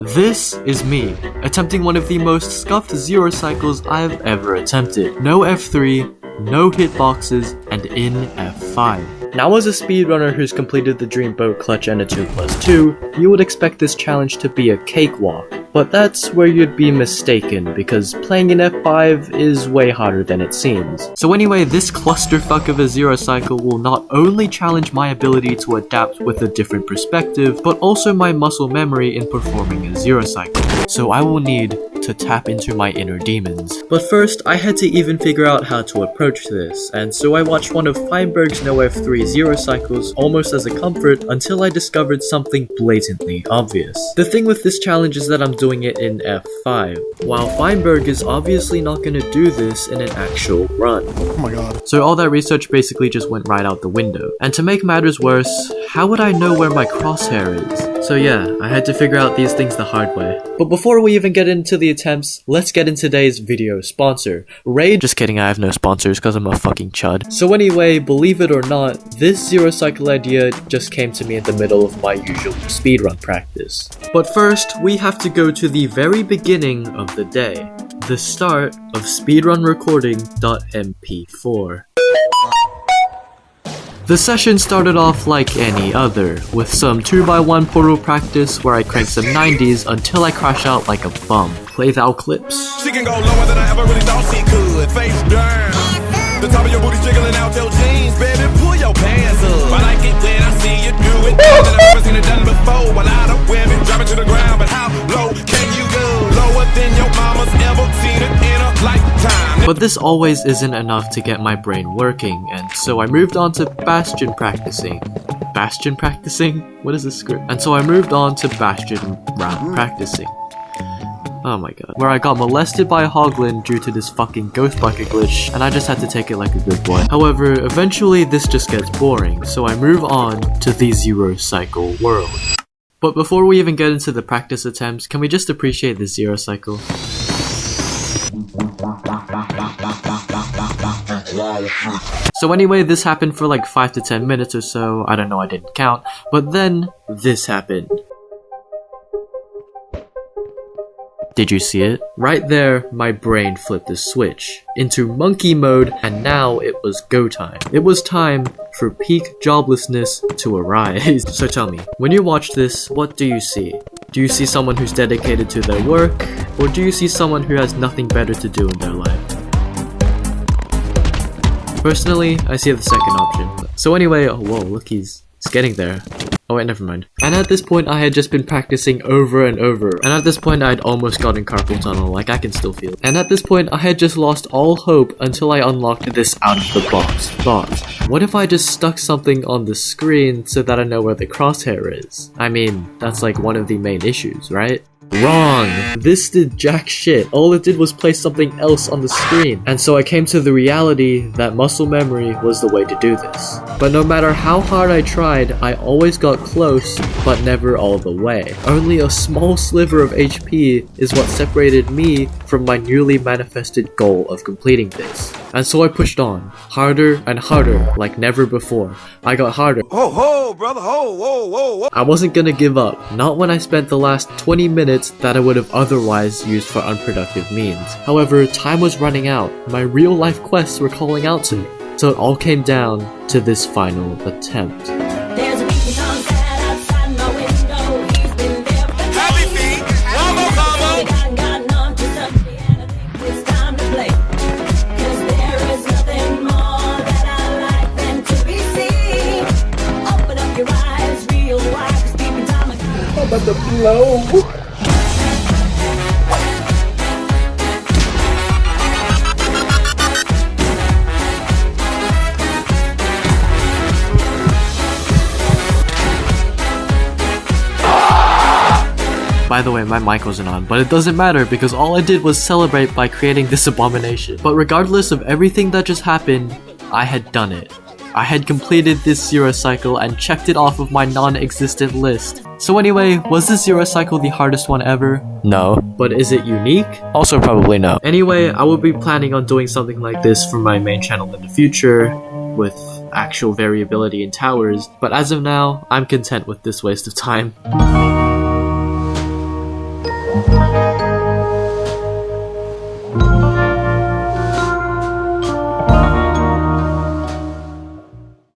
This is me, attempting one of the most scuffed zero cycles I've ever attempted. No F3, no hitboxes, and in F5. Now as a speedrunner who's completed the Dreamboat Clutch and a 2+2, you would expect this challenge to be a cakewalk. But that's where you'd be mistaken, because playing in F5 is way harder than it seems. So anyway, this clusterfuck of a zero cycle will not only challenge my ability to adapt with a different perspective, but also my muscle memory in performing a zero cycle. So I will need to tap into my inner demons. But first, I had to even figure out how to approach this, and so I watched one of Feinberg's No F3 zero cycles almost as a comfort until I discovered something blatantly obvious. The thing with this challenge is that I'm doing it in F5, while Feinberg is obviously not going to do this in an actual run. Oh my god. So all that research basically just went right out the window. And to make matters worse, how would I know where my crosshair is? So yeah, I had to figure out these things the hard way. But before we even get into the attempts, let's get into today's video sponsor, Raid. Just kidding, I have no sponsors because I'm a fucking chud. So anyway, believe it or not, this zero cycle idea just came to me in the middle of my usual speedrun practice. But first, we have to go to the very beginning of the day, the start of speedrunrecording.mp4. The session started off like any other, with some 2x1 portal practice where I cranked some 90s until I crash out like a bum. Play thou clips. She can go lower than I ever really thought she could. Face down. The top of your booty jiggling out your jeans, baby. Pull your pants up. I like it when I see you do it. More than I've ever seen it done before. A lot of women drop it to the ground, but how low can you go? Lower than your mama's ever seen it in a lifetime. But this always isn't enough to get my brain working, and so I moved on to Bastion practicing. Bastion practicing? What is this script? And so I moved on to Bastion round practicing. Oh my god. Where I got molested by a hoglin due to this fucking ghost bucket glitch, and I just had to take it like a good boy. However, eventually this just gets boring, so I move on to the zero cycle world. But before we even get into the practice attempts, can we just appreciate the zero cycle? So anyway, this happened for like 5 to 10 minutes or so, I don't know, I didn't count, but then this happened. Did you see it? Right there, my brain flipped the switch into monkey mode, and now it was go time. It was time for peak joblessness to arise. So tell me, when you watch this, what do you see? Do you see someone who's dedicated to their work, or do you see someone who has nothing better to do in their life? Personally, I see the second option. So anyway, whoa, look, he's getting there. Oh wait, never mind. And at this point, I had just been practicing over and over. And at this point, I had almost gotten carpal tunnel, like I can still feel it. And at this point, I had just lost all hope until I unlocked this out of the box thought. What if I just stuck something on the screen so that I know where the crosshair is? I mean, that's like one of the main issues, right? Wrong! This did jack shit. All it did was place something else on the screen. And so I came to the reality that muscle memory was the way to do this. But no matter how hard I tried, I always got close, but never all the way. Only a small sliver of HP is what separated me from my newly manifested goal of completing this. And so I pushed on, harder and harder, like never before. I got harder. Ho ho, brother, ho, whoa, whoa, whoa. I wasn't gonna give up, not when I spent the last 20 minutes that I would have otherwise used for unproductive means. However, time was running out. My real life quests were calling out to me. So it all came down to this final attempt. There's a beacon sunset outside my window. He's been there for Happy feet, one more combo. got none to Sunday, and I think it's time to play. 'Cause there is nothing more that I like than to be seen. Open up your eyes real wide, 'cause deep in time I'm about to blow. By the way, my mic wasn't on, but it doesn't matter because all I did was celebrate by creating this abomination. But regardless of everything that just happened, I had done it. I had completed this zero cycle and checked it off of my non-existent list. So anyway, was this zero cycle the hardest one ever? No. But is it unique? Also probably no. Anyway, I will be planning on doing something like this for my main channel in the future, with actual variability in towers, but as of now, I'm content with this waste of time.